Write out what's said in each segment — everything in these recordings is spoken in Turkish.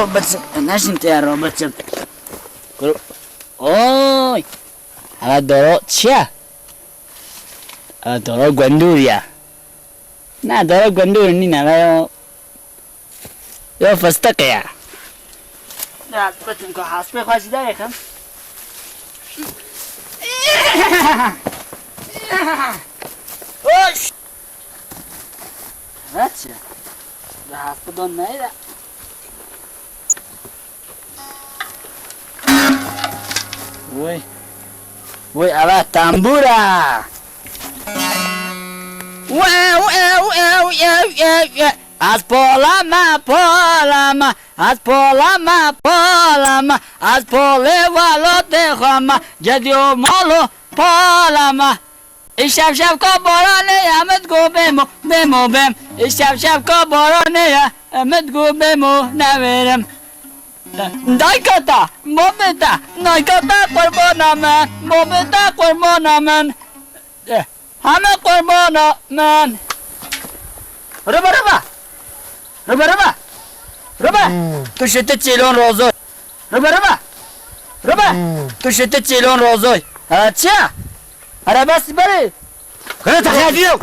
Robertson. Nasıl ya Robertson? Oi. Ala doro chia. Ala doro gwandur ya. Na doro gwandur ni na yo. Yo fıstık ya. Ya bakın ko hasbe khasida ya kan. Oş. Evet ya. Ya hasbe don ne ya? Woi. Woi ala tambura. Wow, wow, wow, wow, wow. Az polama, polama, az polama, polama, az polevalo tehama, gidiyor malo polama. İşevşevka borane Ahmet go bemo, bemo bem. İşevşevka borane ya Ahmet go bemo ne verem. Daykata, mobeta, daykata kurbanamın, mobeta kurbanamın. Hame kurbanamın. Raba. Tu șete celon rozoi. Raba. Tu șete celon rozoi. Acha. Araba sibare. Kana takadiyo.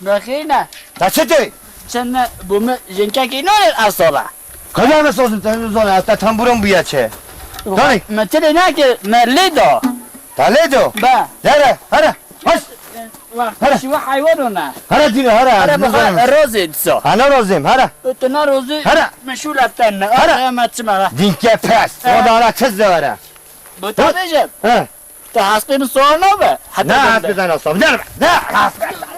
Bakina. Taçete. Sen bu mu jenka ki ne asola? Kana nasıl olsun televizyon hatta tamburan bu yaçe. Tani. Mesela ne ki merlido. Taledo. Ba. Hara, hara. Haş. Şu hayvanına. Hara dine hara. Araba rozitso. Ana rozim hara. Tuna rozi. Hara. Meşhur aptan. Hara. Ara maçma. Dinke pes. O da ara kız da hara. Bu tabii. He. Ta hasbinin sorunu mu? Ne hasbiden olsam. Ne hasbiden.